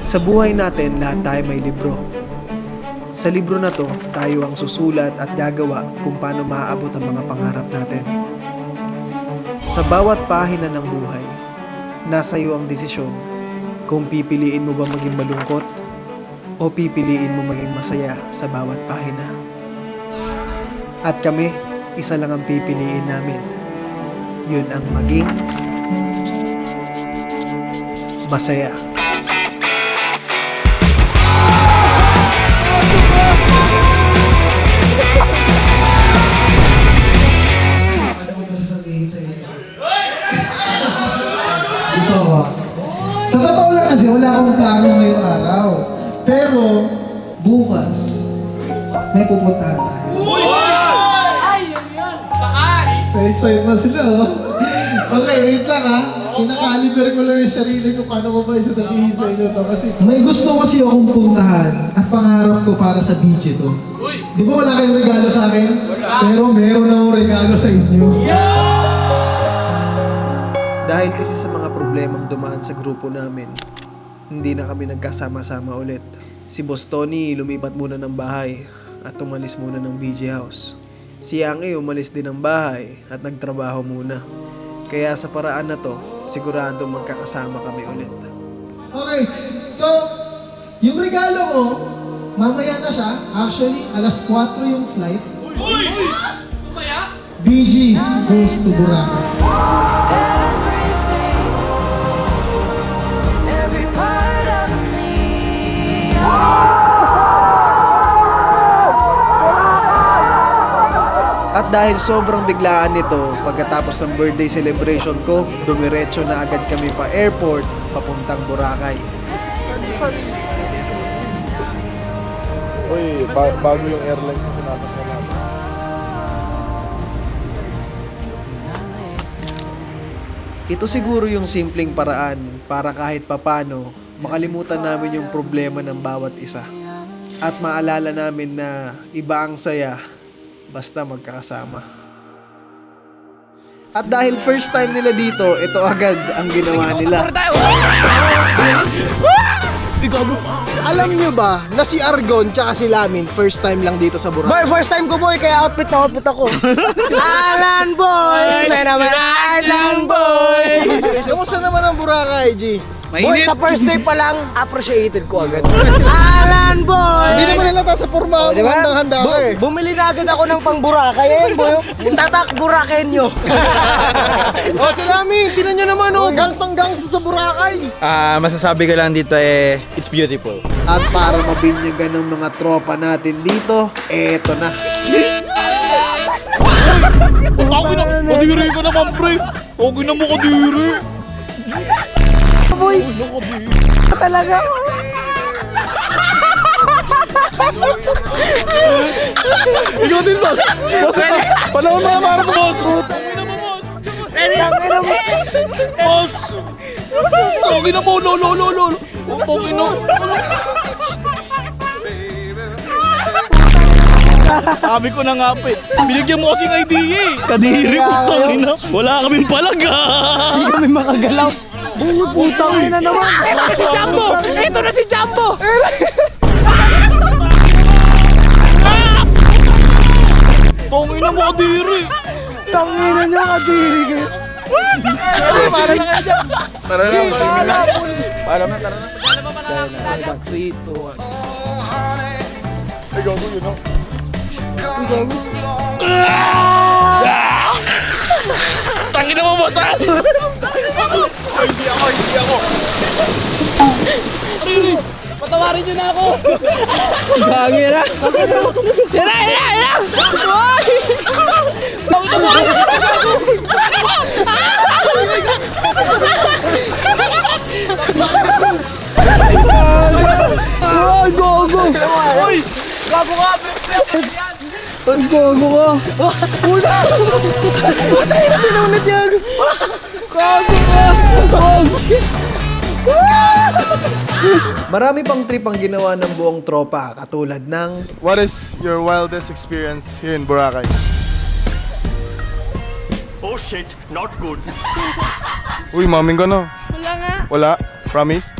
Sa buhay natin, lahat tayo may libro. Sa libro na to, tayo ang susulat at gagawa kung paano maaabot ang mga pangarap natin. Sa bawat pahina ng buhay, nasa iyo ang desisyon kung pipiliin mo ba maging malungkot o pipiliin mo maging masaya sa bawat pahina. At kami, isa lang ang pipiliin namin. Yun ang maging masaya. Ito ako. Sa totoo lang kasi wala akong plano ngayong araw. Pero bukas may pupuntahan tayo. Excited na sila, oh. Okay, wait lang, ha. Kinakaliber ko lang yung sarili ko paano ko ba isasabihin sa inyo to kasi may gusto kasi akong puntahan at pangarap ko para sa beach ito. Di ba wala kayong regalo sa akin? Pero meron akong regalo sa inyo. Dahil kasi sa mga problemang dumaan sa grupo namin, hindi na kami nagkasama-sama ulit. Si Boss Tony lumipat muna ng bahay at umalis muna ng BJ House. Si Yang umalis din ng bahay at nagtrabaho muna. Kaya sa paraan na to, sigurado magkakasama kami ulit. Okay, so yung regalo ko, mamaya na siya. Actually, alas 4 yung flight. BG goes to Boracay. Every part of me. At dahil sobrang biglaan nito, pagkatapos ng birthday celebration ko, dumiretso na agad kami pa airport, papuntang Boracay. Uy, bago yung airlines na sinasakyan natin. Ito siguro yung simpleng paraan para kahit papano makalimutan namin yung problema ng bawat isa. At maalala namin na iba ang saya basta magkakasama. At dahil first time nila dito, ito agad ang ginawa nila. Alam nyo ba na si Argon tsaka si Lamin first time lang dito sa Boracay? Boy, first time ko boy, kaya outfit na outfit ako. Alan boy! May naman Alan boy! Kamusta naman ang Boracay, G? Boy, sa first day pa lang, appreciated ko agad. Alan boy! Hindi naman nalata sa forma mo, Diba? handang-handa ka eh. Bumili na agad ako ng pang Boracay eh, boy. Tatak Burakenyo. O si Lamin, tinan nyo naman oh, gangstang gangsta sa Boracay. Masasabi ko lang dito it's beautiful. At para mabinyagan ng mga tropa natin dito, eto na. Okay na, kadiri ka naman pre. Okay na mo kadiri. Boy, talaga. Ikaw din ba? Panahon na para po, boss. Boss! Okay na po, lolo. Okay na. Sabi ko na nga pe, binigyan mo kasi ng idea eh. Kadiri po, tangina. Wala kaming palaga. Hindi kami makagalaw. Putang ina naman. Ito na si Jumbo! Ito na si Jumbo! Tangina mo kadiri. Tangina niya kadiri kayo. Para na kayo dyan. Tara na, tara na. 3, 2, 1. Ay, gago yun oh. Tangina mo, boss ah! Ay, hindi ako. Patawarin niyo na ako! Gagi na! Yan! Hoy! Ay, gogo! Uy! Gago ka! Ang gogo ka! Puta! Puta! Sinunod yan! Gogo ka! Oh, shit! Marami pang trip ang ginawa ng buong tropa katulad ng What is your wildest experience here in Boracay? Oh shit, not good. Uy, maming ka na. Wala nga. Wala? Promise?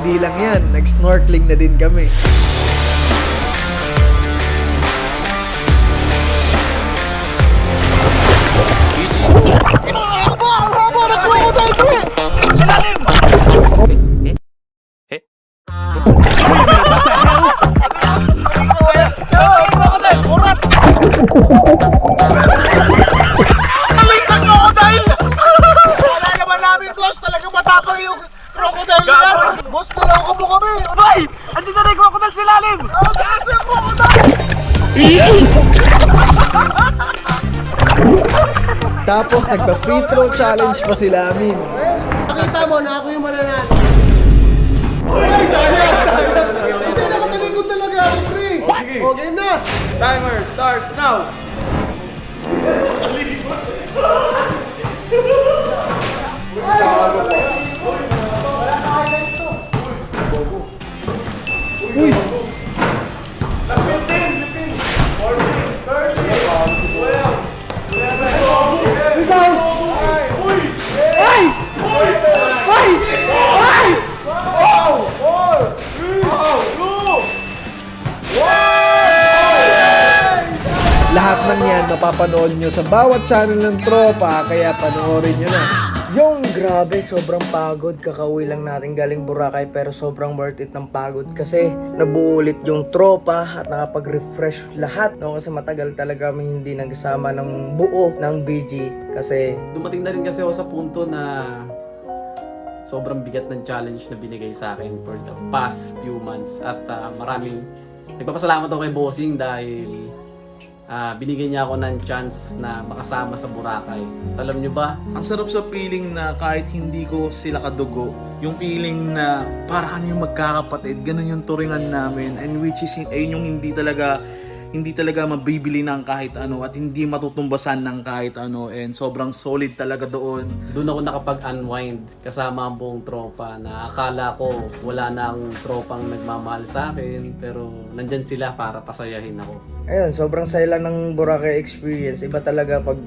Hindi lang yan, nag-snorkeling na din kami. Tapos nagpa-free throw challenge pa sila amin. Pakita mo na ako yung mananalo. Hindi na matalikod talaga ako, pre. O, game na. Timer starts now! Lahat ng yan mapapanood nyo sa bawat channel ng tropa, kaya panoorin nyo na. Yung grabe, sobrang pagod. Kakauwi lang natin galing Boracay pero sobrang worth it ng pagod kasi nabuo ulit yung tropa at nakapag-refresh lahat. No, kasi matagal talaga kami hindi nagsama ng buo ng BG kasi Dumating na rin kasi ako sa punto na sobrang bigat ng challenge na binigay sa akin for the past few months at maraming nagpapasalamat ako kay Bossing dahil binigyan niya ako ng chance na makasama sa Boracay. Alam niyo ba? Ang sarap sa feeling na kahit hindi ko sila kadugo, yung feeling na para kami magkakapatid, ganun yung turingan namin, and which is ayun yung hindi talaga mabibili ng kahit ano at hindi matutumbasan ng kahit ano, and sobrang solid talaga doon. Doon ako nakapag-unwind kasama ang buong tropa na akala ko wala nang tropang nagmamahal sa akin pero nandyan sila para pasayahin ako. ayun, sobrang saya lang ng Boracay experience. Iba talaga pag,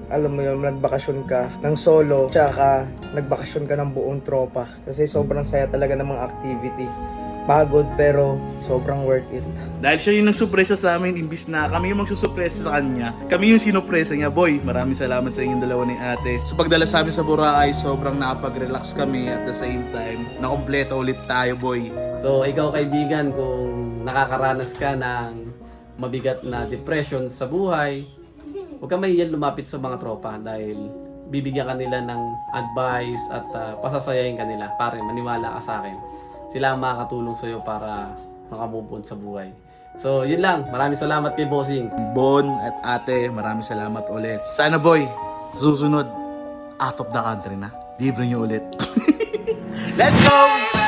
alam mo yun, nagbakasyon ka ng solo, tsaka nagbakasyon ka ng buong tropa. Kasi sobrang saya talaga ng mga activity. Pagod pero sobrang worth it. Dahil siya yung nagsupresa sa amin, imbis na kami yung magsusupresa sa kanya, kami yung sinupresa niya. Boy, maraming salamat sa inyong dalawa ni ate. So pagdala sa amin sa Boracay, sobrang nakapag-relax kami at the same time, nakompleto ulit tayo, boy. So ikaw kaibigan, kung nakakaranas ka ng mabigat na depression sa buhay, huwag ka mahiyan lumapit sa mga tropa dahil bibigyan ka nila ng advice at pasasayahin ka nila. Pare, maniwala ka sa akin. Sila ang makakatulong sa'yo para makamove on sa buhay. So, yun lang. Maraming salamat kay Bossing. Bon at ate, maraming salamat ulit. Sana boy, sa susunod, out of the country na. Libre nyo ulit. Let's go!